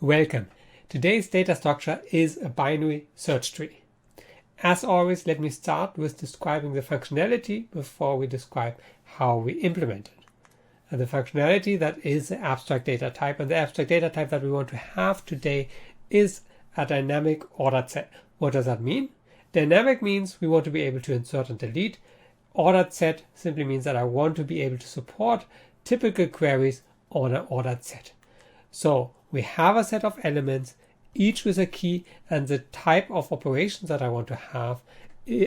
Welcome. Today's data structure is a binary search tree. As always, let me start with describing the functionality before we describe how we implement it. And the functionality that is the abstract data type, and the abstract data type that we want to have today is a dynamic ordered set. What does that mean? Dynamic means we want to be able to insert and delete. Ordered set simply means that I want to be able to support typical queries on an ordered set. So we have a set of elements, each with a key, and the type of operations that I want to have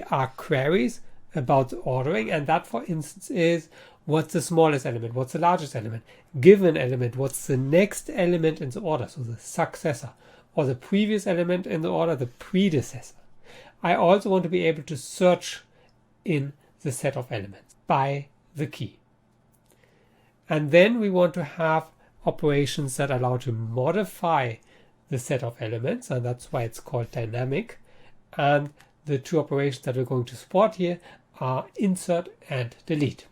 are queries about the ordering. And that, for instance, is what's the smallest element, what's the largest element, given element, what's the next element in the order, so the successor, or the previous element in the order, the predecessor. I also want to be able to search in the set of elements by the key. And then we want to have operations that allow to modify the set of elements, and that's why it's called dynamic. And the two operations that we're going to support here are insert and delete.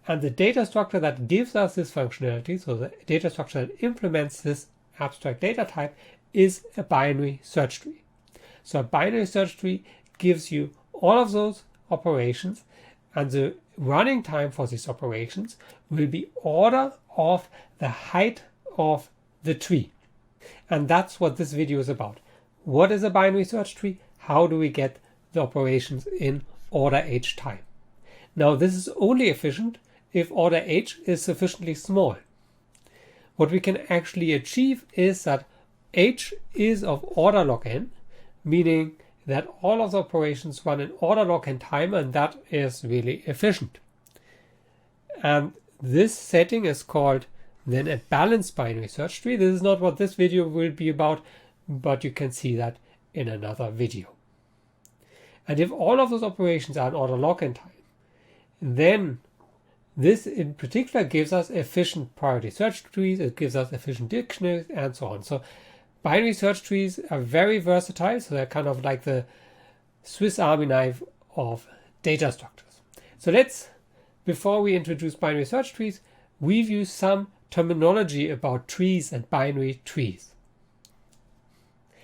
And the data structure that gives us this functionality, so the data structure that implements this abstract data type, is a binary search tree. So a binary search tree gives you all of those operations, and the running time for these operations will be order of the height of the tree. And that's what this video is about. What is a binary search tree? How do we get the operations in order h time? Now, this is only efficient if order h is sufficiently small. What we can actually achieve is that h is of order log n, meaning that all of the operations run in order log n time, and that is really efficient. And this setting is called then a balanced binary search tree. This is not what this video will be about, but you can see that in another video. And if all of those operations are in order log n time, then this in particular gives us efficient priority search trees, it gives us efficient dictionaries, and so on. So binary search trees are very versatile, so they're kind of like the Swiss Army knife of data structures. So before we introduce binary search trees, review some terminology about trees and binary trees.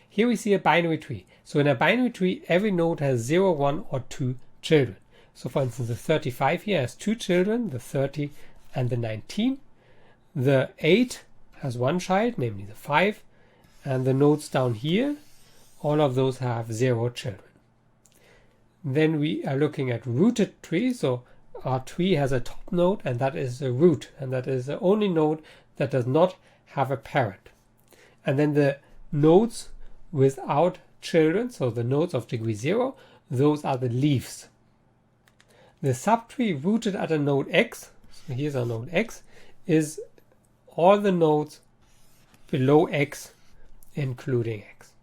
Here we see a binary tree. So in a binary tree, every node has 0, 1, or 2 children. So for instance, the 35 here has 2 children, the 30 and the 19. The 8 has 1 child, namely the 5. And the nodes down here, all of those have 0 children. Then we are looking at rooted trees. So our tree has a top node, and that is a root, and that is the only node that does not have a parent. And then the nodes without children, so the nodes of degree 0, those are the leaves. The subtree rooted at a node x, so here's our node x, is all the nodes below x, including x.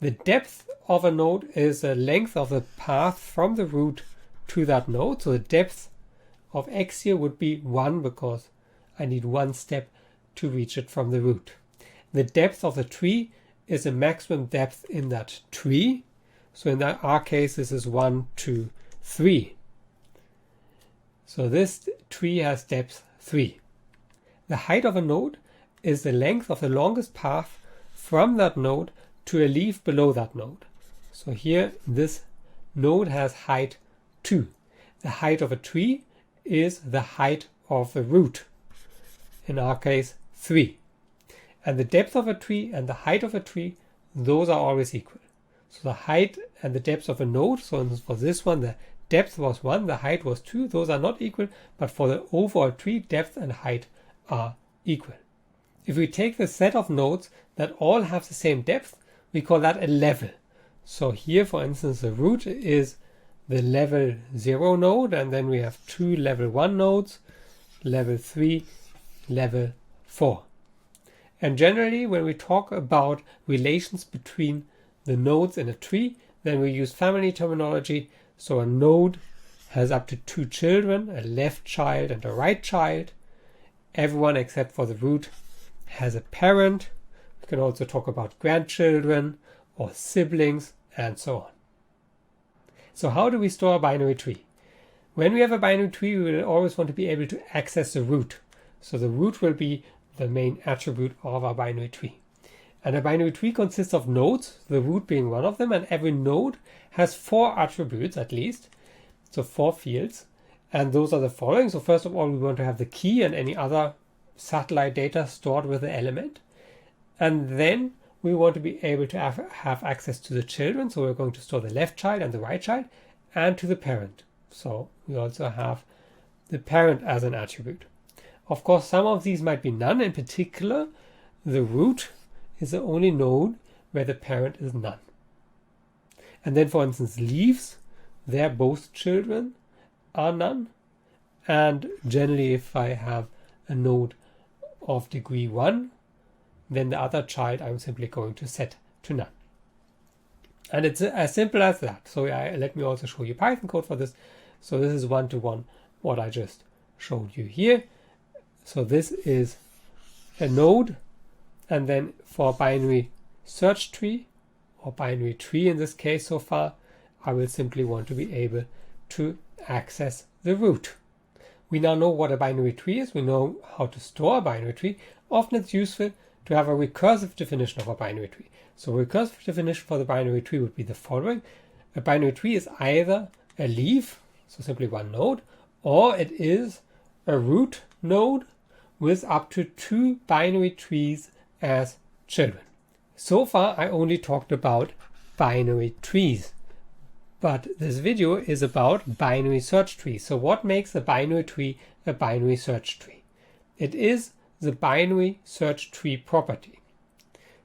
The depth of a node is the length of the path from the root to that node. So the depth of x here would be 1, because I need 1 step to reach it from the root. The depth of the tree is the maximum depth in that tree. So in our case, this is 1, 2, 3. So this tree has depth 3. The height of a node is the length of the longest path from that node to a leaf below that node. So here, this node has height 2. The height of a tree is the height of the root, in our case 3. And the depth of a tree and the height of a tree, those are always equal. So the height and the depth of a node, so for this one the depth was 1, the height was 2, those are not equal, but for the overall tree, depth and height are equal. If we take the set of nodes that all have the same depth, we call that a level. So here, for instance, the root is the level 0 node, and then we have 2 level 1 nodes, level 3, level 4. And generally, when we talk about relations between the nodes in a tree, then we use family terminology. So a node has up to 2 children, a left child and a right child. Everyone except for the root has a parent. We can also talk about grandchildren or siblings and so on. So how do we store a binary tree? When we have a binary tree, we will always want to be able to access the root. So the root will be the main attribute of our binary tree. And a binary tree consists of nodes, the root being one of them, and every node has 4 attributes at least, so 4 fields, and those are the following. So first of all, we want to have the key and any other satellite data stored with the element, and then we want to be able to have access to the children, so we're going to store the left child and the right child, and to the parent. So we also have the parent as an attribute. Of course, some of these might be none. In particular, the root is the only node where the parent is none. And then, for instance, leaves, there both children are none. And generally, if I have a node of degree 1, then the other child I'm simply going to set to none. And it's as simple as that. So let me also show you Python code for this. So this is one-to-one what I just showed you here. So this is a node, and then for binary search tree, or binary tree in this case so far, I will simply want to be able to access the root. We now know what a binary tree is. We know how to store a binary tree. Often it's useful to have a recursive definition of a binary tree. So recursive definition for the binary tree would be the following. A binary tree is either a leaf, so simply one node, or it is a root node with up to 2 binary trees as children. So far I only talked about binary trees, but this video is about binary search trees. So what makes a binary tree a binary search tree? It is the binary search tree property.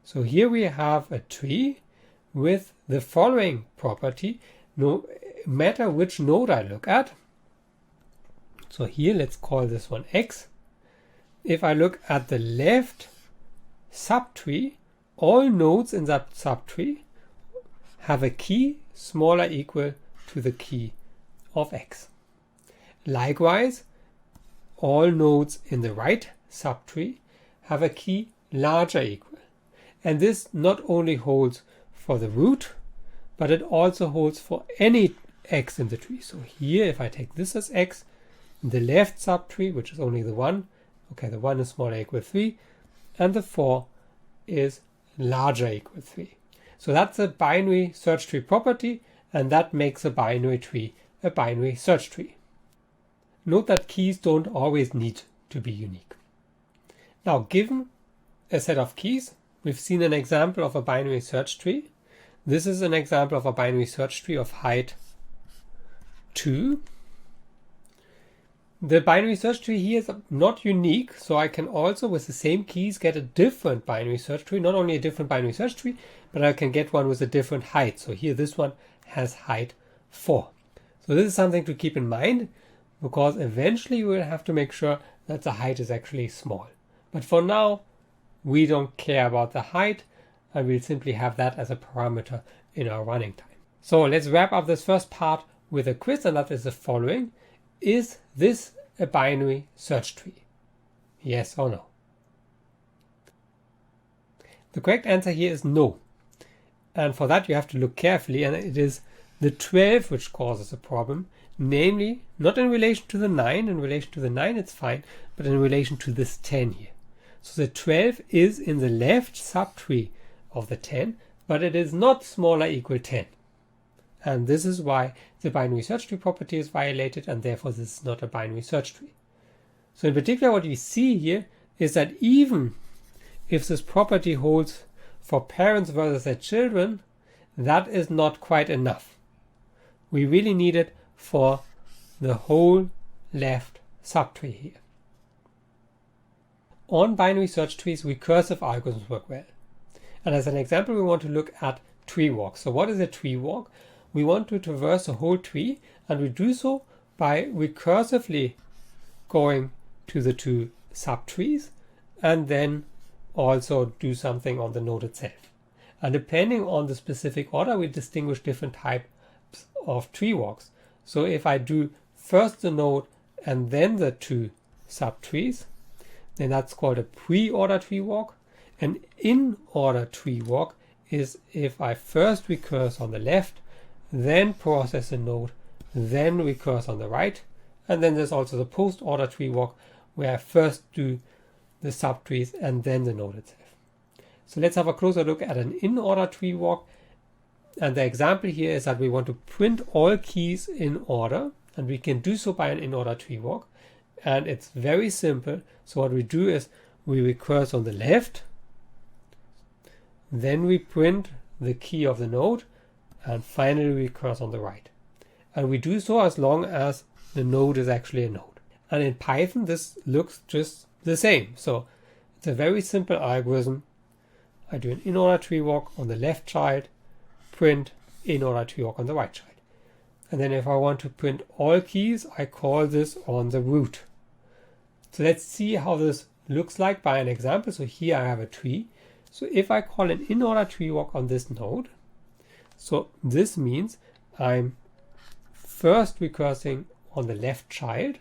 So here we have a tree with the following property, no matter which node I look at. So here let's call this one X. If I look at the left subtree, all nodes in that subtree have a key smaller equal to the key of X. Likewise, all nodes in the right subtree have a key larger equal. And this not only holds for the root, but it also holds for any X in the tree. So here, if I take this as X, the left subtree, which is only the 1, okay, the 1 is smaller equal 3, and the 4 is larger equal 3. So that's a binary search tree property, and that makes a binary tree a binary search tree. Note that keys don't always need to be unique. Now, given a set of keys, we've seen an example of a binary search tree. This is an example of a binary search tree of height 2. The binary search tree here is not unique, so I can also, with the same keys, get a different binary search tree. Not only a different binary search tree, but I can get one with a different height. So here, this one has height 4. So this is something to keep in mind, because eventually you will have to make sure that the height is actually small. But for now, we don't care about the height, and we'll simply have that as a parameter in our running time. So let's wrap up this first part with a quiz, and that is the following. Is this a binary search tree? Yes or no? The correct answer here is no. And for that you have to look carefully, and it is the 12 which causes a problem, namely not in relation to the 9. In relation to the 9 it's fine, but in relation to this 10 here. So the 12 is in the left subtree of the 10, but it is not smaller equal 10. And this is why the binary search tree property is violated, and therefore this is not a binary search tree. So in particular, what we see here is that even if this property holds for parents versus their children, that is not quite enough. We really need it for the whole left subtree here. On binary search trees, recursive algorithms work well. And as an example, we want to look at tree walks. So what is a tree walk? We want to traverse a whole tree, and we do so by recursively going to the 2 subtrees and then also do something on the node itself. And depending on the specific order, we distinguish different types of tree walks. So if I do first the node and then the 2 subtrees, then that's called a pre-order tree walk. An in-order tree walk is if I first recurse on the left, then process a node, then recurse on the right, and then there's also the post-order tree walk, where I first do the subtrees, and then the node itself. So let's have a closer look at an in-order tree walk. And the example here is that we want to print all keys in order, and we can do so by an in-order tree walk. And it's very simple. So what we do is we recurse on the left, then we print the key of the node, and finally we recurse on the right. And we do so as long as the node is actually a node. And in Python, this looks just the same. So it's a very simple algorithm. I do an in-order tree walk on the left child, print in-order tree walk on the right child. And then if I want to print all keys, I call this on the root. So let's see how this looks like by an example. So here I have a tree. So if I call an in-order tree walk on this node, so this means I'm first recursing on the left child.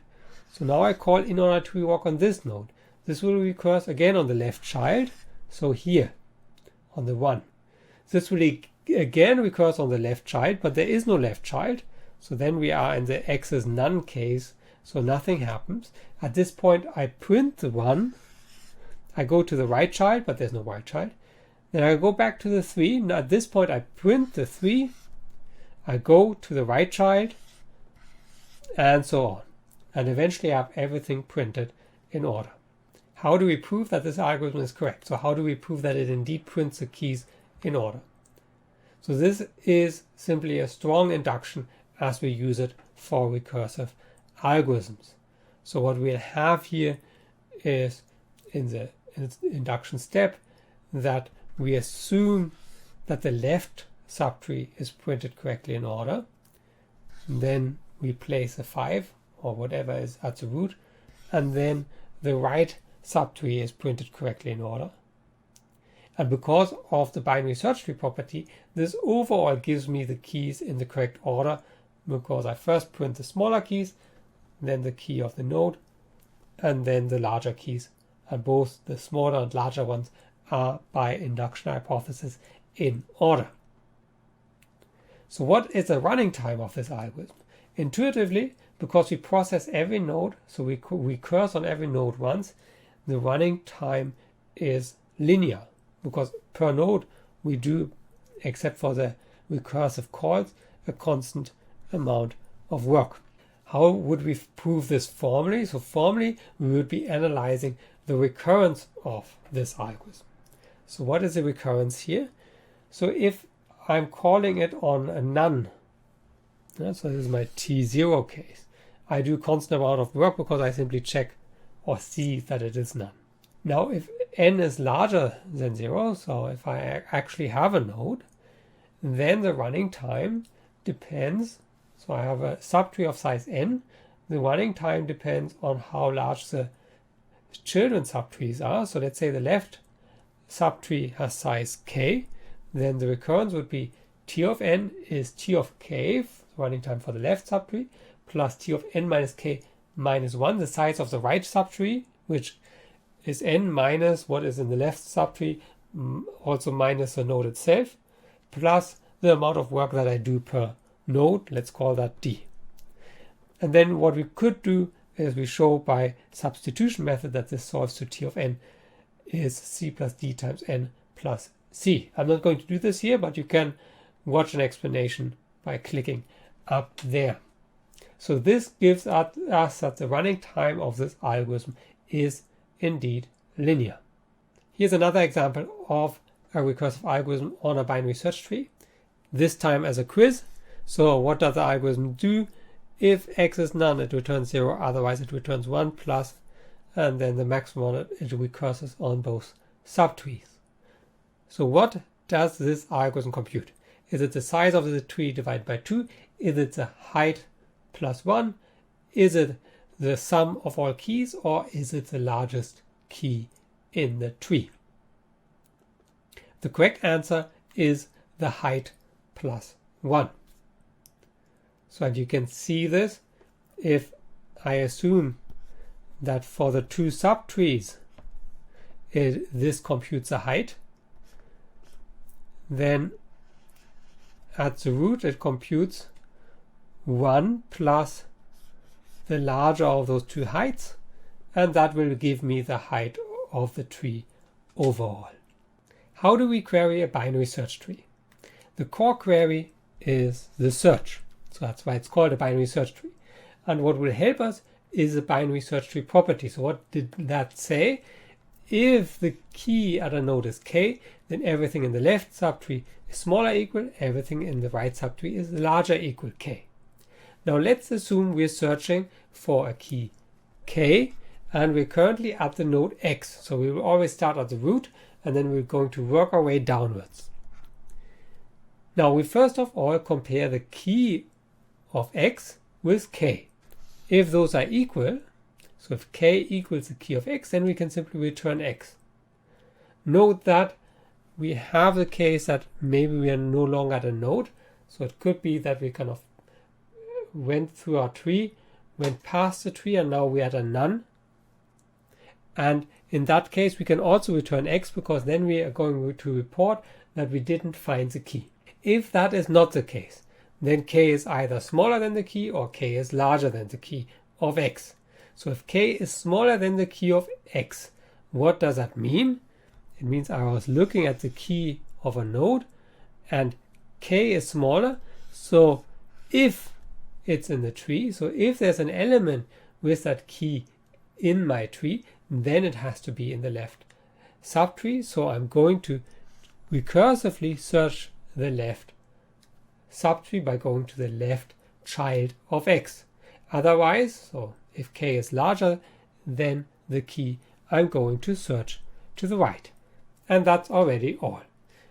So now I call in-order tree walk on this node. This will recurse again on the left child. So here on the 1. This will again recurse on the left child, but there is no left child. So then we are in the x is none case. So nothing happens. At this point, I print the 1. I go to the right child, but there's no right child. Then I go back to the 3. Now at this point, I print the 3. I go to the right child, and so on. And eventually I have everything printed in order. How do we prove that this algorithm is correct? So how do we prove that it indeed prints the keys in order? So this is simply a strong induction as we use it for recursive algorithms. So what we'll have here is in the induction step that we assume that the left subtree is printed correctly in order. And then we place a 5 or whatever is at the root, and then the right subtree is printed correctly in order. And because of the binary search tree property, this overall gives me the keys in the correct order, because I first print the smaller keys, then the key of the node, and then the larger keys. And both the smaller and larger ones are by induction hypothesis in order. So what is the running time of this algorithm? Intuitively, because we process every node, so we recurse on every node once, the running time is linear, because per node we do, except for the recursive calls, a constant amount of work. How would we prove this formally? So formally we would be analyzing the recurrence of this algorithm. So what is the recurrence here? So if I'm calling it on a none, so this is my T0 case, I do constant amount of work because I simply check or see that it is none. Now if n is larger than 0, so if I actually have a node, then the running time depends. So I have a subtree of size n. The running time depends on how large the children subtrees are. So let's say the left subtree has size k, then the recurrence would be t of n is t of k, running time for the left subtree, plus t of n minus k minus 1, the size of the right subtree, which is n minus what is in the left subtree, also minus the node itself, plus the amount of work that I do per node, let's call that d. And then what we could do is we show by substitution method that this solves to t of n is c plus d times n plus c. I'm not going to do this here, but you can watch an explanation by clicking up there. So this gives us that the running time of this algorithm is indeed linear. Here's another example of a recursive algorithm on a binary search tree, this time as a quiz. So what does the algorithm do? If x is none, it returns 0, otherwise it returns 1 plus, and then the maximum on it recurses on both subtrees. So what does this algorithm compute? Is it the size of the tree divided by 2? Is it the height plus 1? Is it the sum of all keys, or is it the largest key in the tree? The correct answer is the height plus 1. So and you can see this if I assume that for the two subtrees this computes the height, then at the root it computes 1 plus the larger of those two heights, and that will give me the height of the tree overall. How do we query a binary search tree? The core query is the search. So that's why it's called a binary search tree. And what will help us is a binary search tree property. So what did that say? If the key at a node is k, then everything in the left subtree is smaller equal, everything in the right subtree is larger equal k. Now let's assume we're searching for a key k, and we're currently at the node x. So we will always start at the root, and then we're going to work our way downwards. Now we first of all compare the key of x with k. If those are equal, so if k equals the key of x, then we can simply return x. Note that we have the case that maybe we are no longer at a node. So it could be that we kind of went through our tree, went past the tree, and now we're at a none. And in that case, we can also return x, because then we are going to report that we didn't find the key. If that is not the case, then k is either smaller than the key or k is larger than the key of x. So if k is smaller than the key of x, what does that mean? It means I was looking at the key of a node and k is smaller. So if it's in the tree, so if there's an element with that key in my tree, then it has to be in the left subtree. So I'm going to recursively search the left subtree by going to the left child of x. Otherwise, so if k is larger than the key, I'm going to search to the right. And that's already all.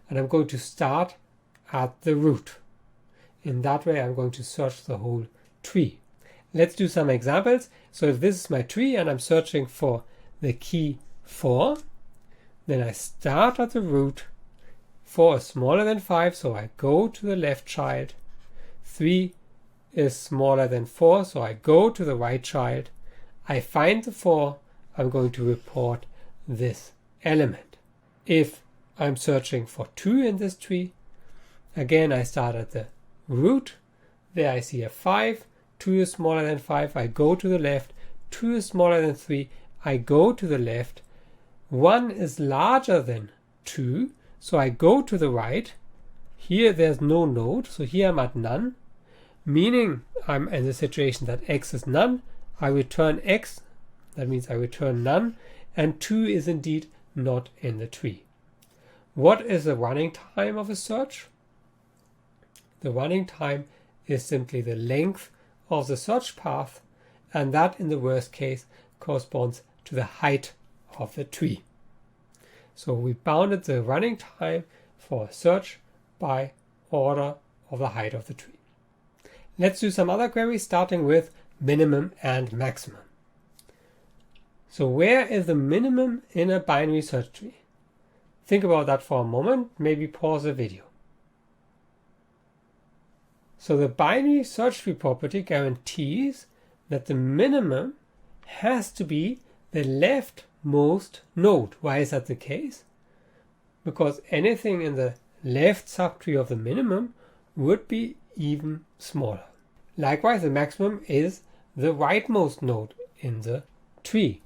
And I'm going to start at the root. In that way, I'm going to search the whole tree. Let's do some examples. So if this is my tree and I'm searching for the key 4, then I start at the root. 4 is smaller than 5, so I go to the left child. 3 is smaller than 4, so I go to the right child. I find the 4, I'm going to report this element. If I'm searching for 2 in this tree, again I start at the root. There I see a 5, 2 is smaller than 5, I go to the left. 2 is smaller than 3, I go to the left. 1 is larger than 2, so I go to the right. Here there's no node, so here I'm at none, meaning I'm in the situation that x is none. I return x, that means I return none, and 2 is indeed not in the tree. What is the running time of a search? The running time is simply the length of the search path, and that in the worst case corresponds to the height of the tree. So we bounded the running time for a search by order of the height of the tree. Let's do some other queries, starting with minimum and maximum. So where is the minimum in a binary search tree? Think about that for a moment, maybe pause the video. So the binary search tree property guarantees that the minimum has to be the leftmost node. Why is that the case? Because anything in the left subtree of the minimum would be even smaller. Likewise, the maximum is the rightmost node in the tree.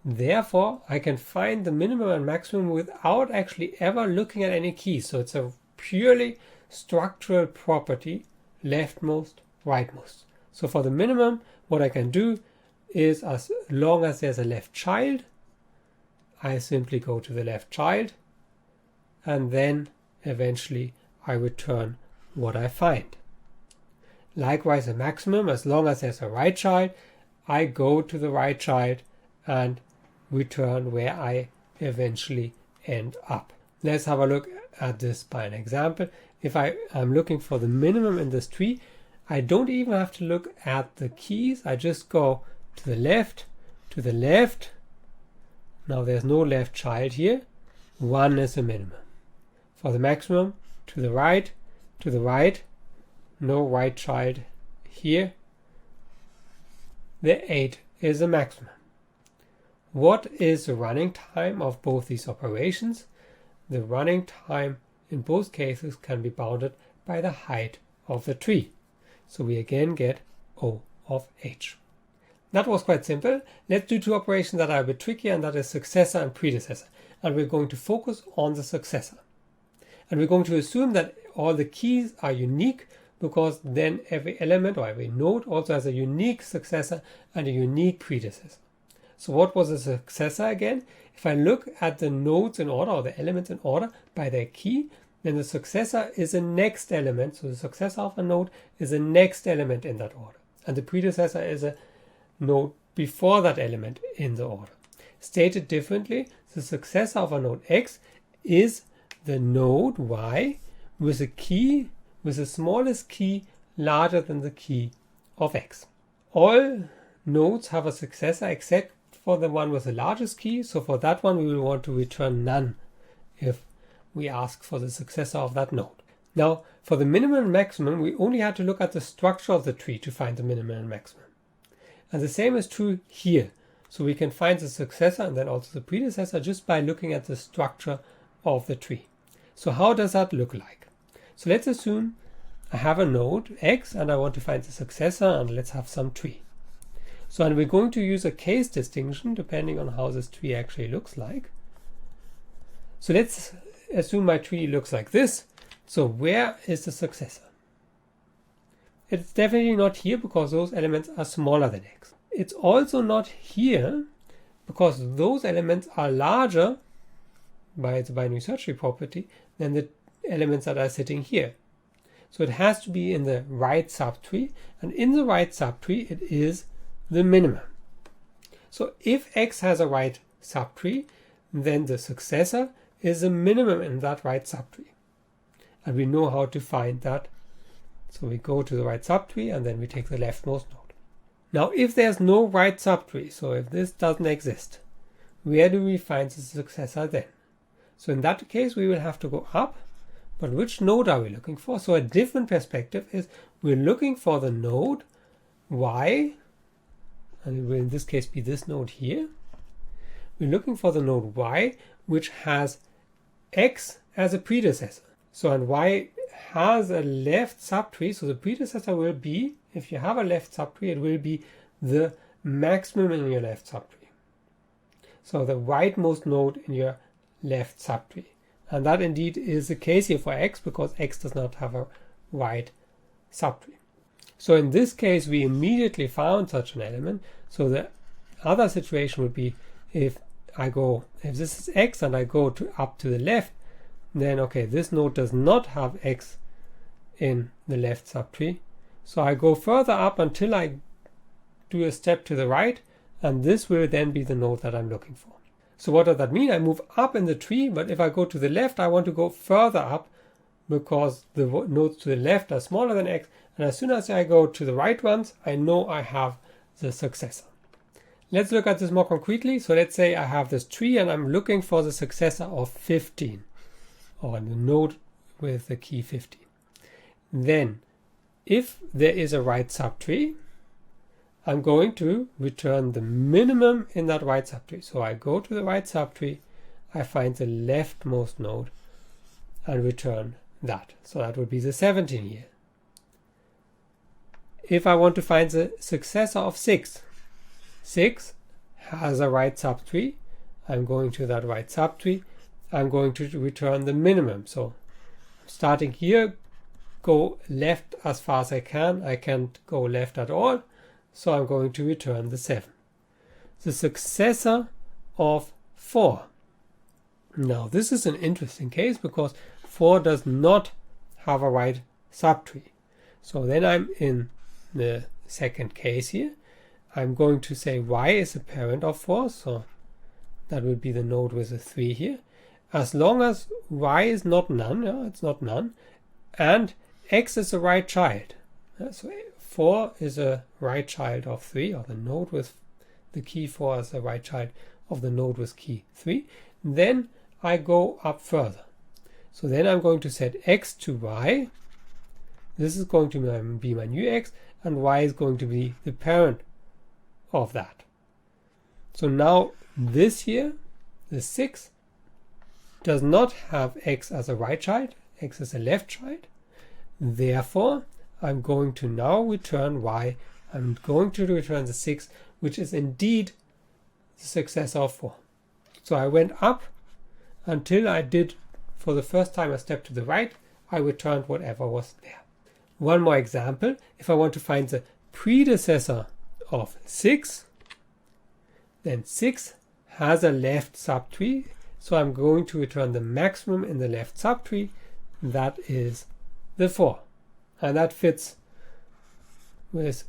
Therefore, I can find the minimum and maximum without actually ever looking at any keys. So it's a purely structural property, leftmost, rightmost. So for the minimum, what I can do is, as long as there's a left child, I simply go to the left child, and then eventually I return what I find. Likewise, the maximum, as long as there's a right child, I go to the right child and return where I eventually end up. Let's have a look at this by an example. If I am looking for the minimum in this tree, I don't even have to look at the keys. I just go to the left, to the left. Now there's no left child here. 1 is the minimum. For the maximum, to the right, no right child here. The 8 is the maximum. What is the running time of both these operations? The running time in both cases can be bounded by the height of the tree. So we again get O of h. That was quite simple. Let's do two operations that are a bit trickier, and that is successor and predecessor. And we're going to focus on the successor. And we're going to assume that all the keys are unique, because then every element or every node also has a unique successor and a unique predecessor. So what was a successor again? If I look at the nodes in order, or the elements in order by their key, then the successor is the next element. So the successor of a node is the next element in that order. And the predecessor is a node before that element in the order. Stated differently, the successor of a node X is the node Y with a key, with the smallest key larger than the key of X. All nodes have a successor except for the one with the largest key. So for that one, we will want to return none if we ask for the successor of that node. Now, for the minimum and maximum, we only had to look at the structure of the tree to find the minimum and maximum. And the same is true here. So we can find the successor and then also the predecessor just by looking at the structure of the tree. So how does that look like? So let's assume I have a node X and I want to find the successor, and let's have some tree. So and we're going to use a case distinction depending on how this tree actually looks like. So let's assume my tree looks like this. So where is the successor? It's definitely not here because those elements are smaller than X. It's also not here because those elements are larger by the binary search tree property than the elements that are sitting here. So it has to be in the right subtree, and in the right subtree it is the minimum. So if X has a right subtree, then the successor is the minimum in that right subtree. And we know how to find that. So we go to the right subtree and then we take the leftmost node. Now if there's no right subtree, so if this doesn't exist, where do we find the successor then? So in that case we will have to go up, but which node are we looking for? So a different perspective is we're looking for the node Y, and it will in this case be this node here. We're looking for the node Y which has X as a predecessor. So and Y has a left subtree, so the predecessor will be, if you have a left subtree, it will be the maximum in your left subtree. So the rightmost node in your left subtree. And that indeed is the case here for X because X does not have a right subtree. So in this case, we immediately found such an element. So the other situation would be if this is X and I go up to the left, then okay, this node does not have X in the left subtree. So I go further up until I do a step to the right, and this will then be the node that I'm looking for. So what does that mean? I move up in the tree, but if I go to the left, I want to go further up because the nodes to the left are smaller than X, and as soon as I go to the right ones, I know I have the successor. Let's look at this more concretely. So let's say I have this tree and I'm looking for the successor of 15, or the node with the key 15. Then if there is a right subtree, I'm going to return the minimum in that right subtree. So I go to the right subtree, I find the leftmost node and return that. So that would be the 17 here. If I want to find the successor of 6, 6 has a right subtree. I'm going to that right subtree. I'm going to return the minimum. So starting here, go left as far as I can. I can't go left at all. So I'm going to return the 7. The successor of 4. Now this is an interesting case because 4 does not have a right subtree. So then I'm in the second case here. I'm going to say Y is a parent of 4. So that would be the node with a 3 here. As long as Y is not none, it's not none, and X is a right child. So 4 is a right child of 3, or the node with the key 4 is a right child of the node with key 3. Then I go up further. So then I'm going to set X to Y. This is going to be my new X, and Y is going to be the parent of that. So now this here, the 6, does not have X as a right child. X is a left child. Therefore, I'm going to now return Y. I'm going to return the 6 which is indeed the successor of 4. So I went up until I did for the first time a step to the right. I returned whatever was there. One more example. If I want to find the predecessor of 6, then 6 has a left subtree. So I'm going to return the maximum in the left subtree. That is the 4. And that fits with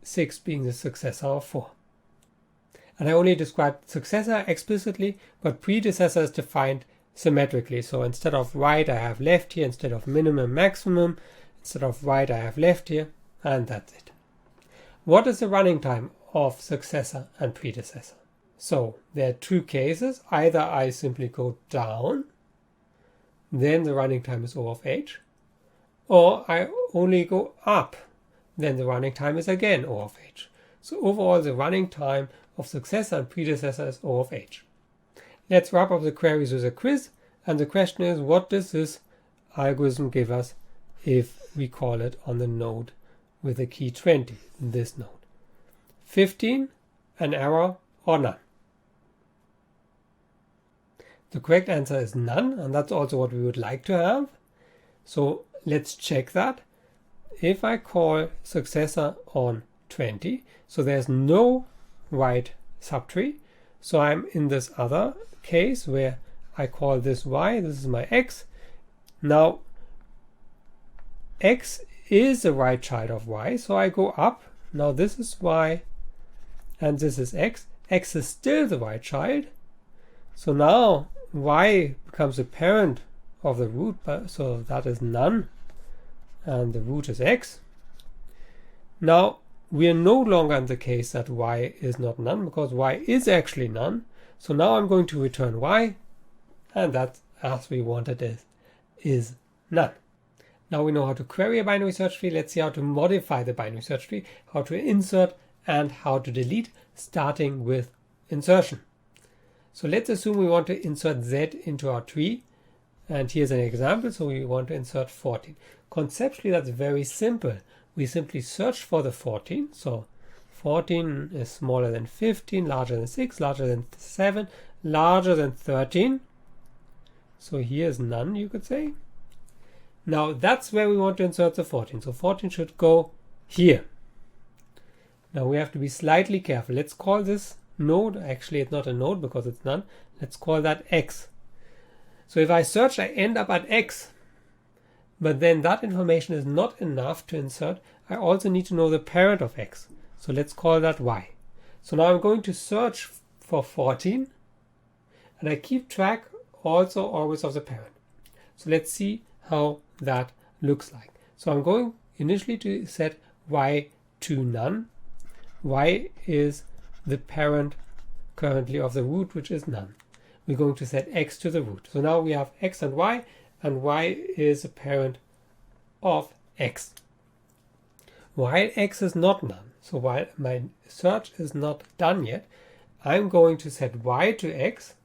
6 being the successor of 4. And I only described successor explicitly, but predecessor is defined symmetrically. So instead of right, I have left here. Instead of minimum, maximum. Instead of right, I have left here. And that's it. What is the running time of successor and predecessor? So there are two cases. Either I simply go down, then the running time is O of h, or I only go up, then the running time is again O of h. So overall the running time of successor and predecessor is O of h. Let's wrap up the queries with a quiz, and the question is, what does this algorithm give us if we call it on the node with the key 20, this node? 15, an error, or none? The correct answer is none, and that's also what we would like to have. So let's check that. If I call successor on 20, so there's no right subtree, so I'm in this other case where I call this y, this is my x. Now x is the right child of y, so I go up. Now this is y and this is x. X is still the right child, so now y becomes a parent of the root, so that is none, and the root is x. Now we are no longer in the case that y is not none, because y is actually none. So now I'm going to return y, and that, as we wanted it, is none. Now we know how to query a binary search tree. Let's see how to modify the binary search tree, how to insert and how to delete, starting with insertion. So let's assume we want to insert z into our tree, and here's an example. So we want to insert 14. Conceptually, that's very simple. We simply search for the 14. So 14 is smaller than 15, larger than 6, larger than 7, larger than 13. So here's none, you could say. Now that's where we want to insert the 14. So 14 should go here. Now we have to be slightly careful. Let's call this node, actually it's not a node because it's none. Let's call that x. So if I search, I end up at x. But then that information is not enough to insert. I also need to know the parent of x. So let's call that y. So now I'm going to search for 14, and I keep track also always of the parent. So let's see how that looks like. So I'm going initially to set y to none. Y is the parent currently of the root, which is none. We're going to set x to the root. So now we have x and y is a parent of x. While x is not none, so while my search is not done yet, I'm going to set y to x.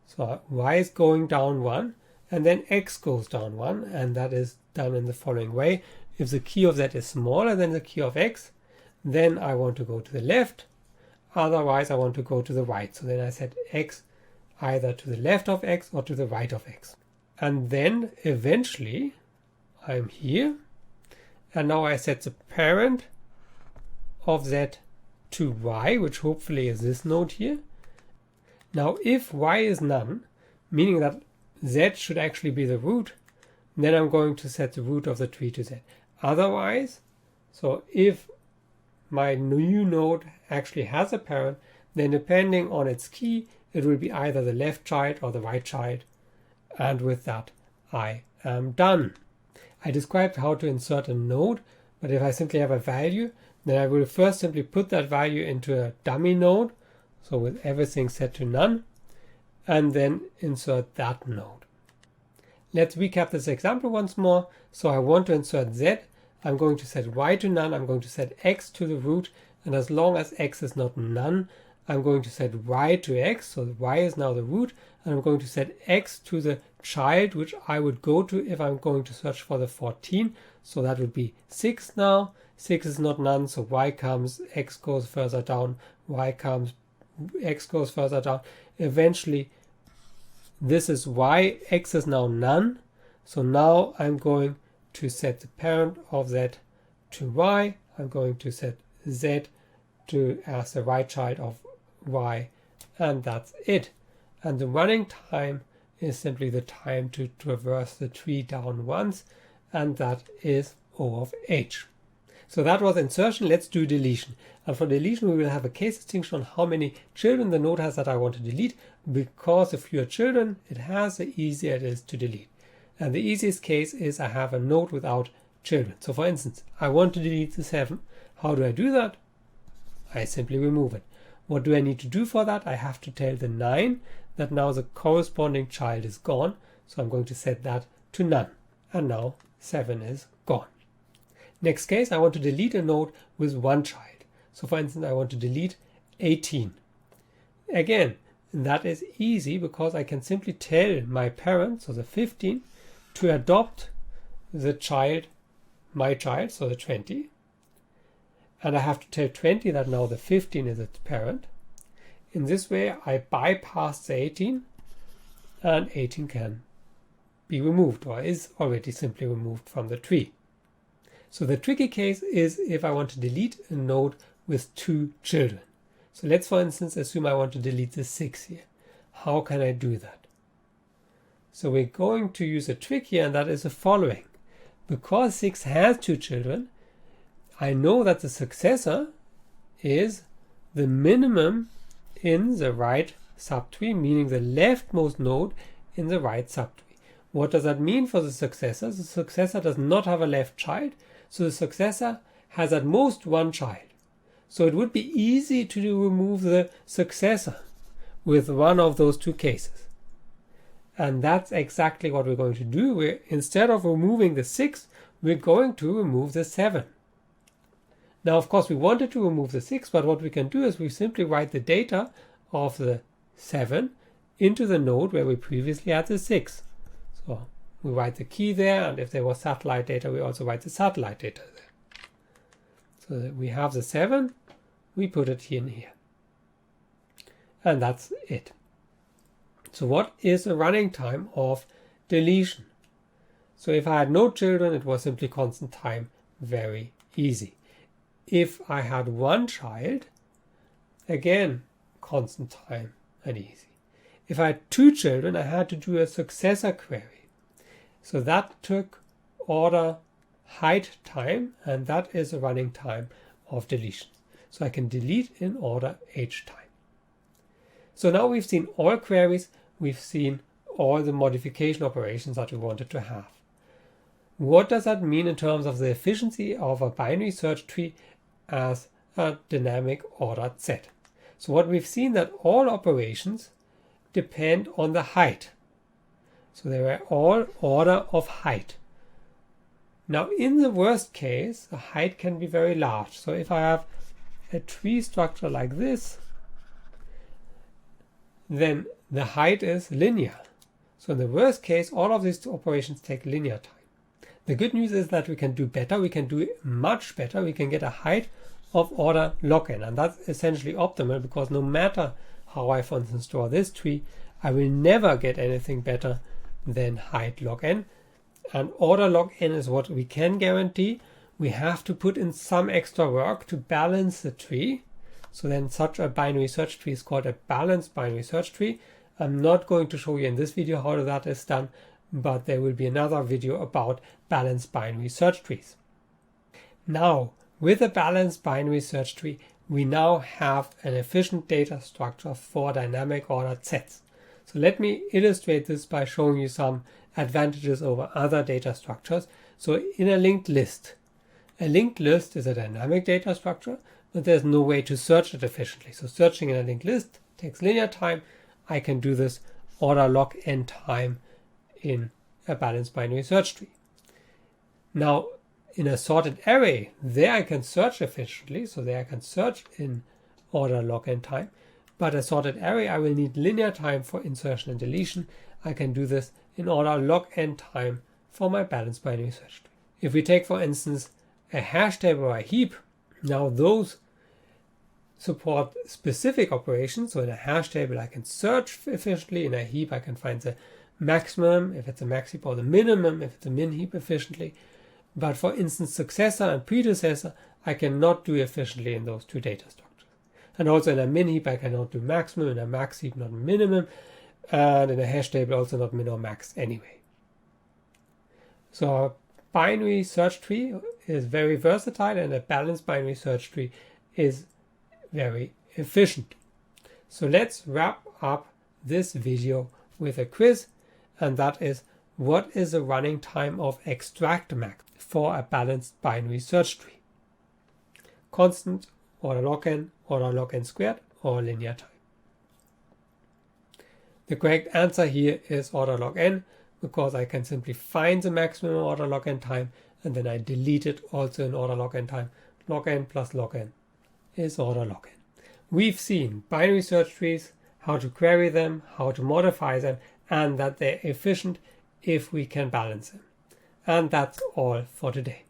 So y is going down 1, and then x goes down 1, and that is done in the following way. If the key of z is smaller than the key of x, then I want to go to the left. Otherwise, I want to go to the right. So then I set x either to the left of x or to the right of x. And then eventually I'm here. And now I set the parent of z to y, which hopefully is this node here. Now if y is none, meaning that z should actually be the root, then I'm going to set the root of the tree to z. Otherwise, so if my new node actually has a parent, then depending on its key, it will be either the left child or the right child. And with that, I am done. I described how to insert a node, but if I simply have a value, then I will first simply put that value into a dummy node, so with everything set to none, and then insert that node. Let's recap this example once more. So I want to insert z. I'm going to set y to none, I'm going to set x to the root, and as long as x is not none, I'm going to set y to x, so y is now the root, and I'm going to set x to the child, which I would go to if I'm going to search for the 14, so that would be 6 now. 6 is not none, so y comes, x goes further down, y comes, x goes further down. Eventually, this is y, x is now none. So now I'm going to set the parent of z to y. I'm going to set z to as the right child of y, and that's it. And the running time is simply the time to traverse the tree down once, and that is O of h. So that was insertion. Let's do deletion. And for deletion, we will have a case distinction on how many children the node has that I want to delete, because the fewer children it has, the easier it is to delete. And the easiest case is I have a node without children. So for instance, I want to delete the 7. How do I do that? I simply remove it. What do I need to do for that? I have to tell the 9 that now the corresponding child is gone. So I'm going to set that to none. And now 7 is gone. Next case, I want to delete a node with 1 child. So for instance, I want to delete 18. Again, that is easy because I can simply tell my parent, so the 15, to adopt the child, my child, so the 20. And I have to tell 20 that now the 15 is its parent. In this way, I bypass the 18, and 18 can be removed, or is already simply removed from the tree. So the tricky case is if I want to delete a node with 2 children. So let's, for instance, assume I want to delete the 6 here. How can I do that? So we're going to use a trick here, and that is the following. Because 6 has 2 children, I know that the successor is the minimum in the right subtree, meaning the leftmost node in the right subtree. What does that mean for the successor? The successor does not have a left child, so the successor has at most 1 child. So it would be easy to remove the successor with one of those 2 cases. And that's exactly what we're going to do. Instead of removing the 6, we're going to remove the 7. Now, of course, we wanted to remove the 6, but what we can do is we simply write the data of the 7 into the node where we previously had the 6. So we write the key there, and if there was satellite data, we also write the satellite data there. So that we have the 7, we put it in here. And that's it. So what is the running time of deletion? So if I had no children, it was simply constant time, very easy. If I had 1 child, again, constant time and easy. If I had 2 children, I had to do a successor query. So that took order height time, and that is the running time of deletion. So I can delete in order h time. So now we've seen all queries, we've seen all the modification operations that we wanted to have. What does that mean in terms of the efficiency of a binary search tree as a dynamic ordered set? So what we've seen that all operations depend on the height. So they were all order of height. Now in the worst case, the height can be very large. So if I have a tree structure like this, then the height is linear. So in the worst case, all of these operations take linear time. The good news is that we can do better. We can do much better. We can get a height of order log n, and that's essentially optimal, because no matter how I, for instance, draw this tree, I will never get anything better than height log n. And order log n is what we can guarantee. We have to put in some extra work to balance the tree. So then such a binary search tree is called a balanced binary search tree. I'm not going to show you in this video how that is done, but there will be another video about balanced binary search trees. Now, with a balanced binary search tree, we now have an efficient data structure for dynamic ordered sets. So let me illustrate this by showing you some advantages over other data structures. So in a linked list is a dynamic data structure, but there's no way to search it efficiently. So searching in a linked list takes linear time. I can do this order log n time in a balanced binary search tree. Now, in a sorted array, there I can search efficiently. So there I can search in order log n time. But a sorted array, I will need linear time for insertion and deletion. I can do this in order log n time for my balanced binary search tree. If we take, for instance, a hash table or a heap, now those support specific operations. So in a hash table I can search efficiently, in a heap I can find the maximum if it's a max heap or the minimum if it's a min heap efficiently. But for instance, successor and predecessor I cannot do efficiently in those two data structures. And also in a min heap I cannot do maximum, in a max heap not minimum, and in a hash table also not min or max anyway. So a binary search tree is very versatile, and a balanced binary search tree is very efficient. So let's wrap up this video with a quiz, and that is, what is the running time of extract max for a balanced binary search tree? Constant, order log n squared, or linear time? The correct answer here is order log n, because I can simply find the maximum order log n time and then I delete it also in order log n time. Log n plus log n is order log n. We've seen binary search trees, how to query them, how to modify them, and that they're efficient if we can balance them. And that's all for today.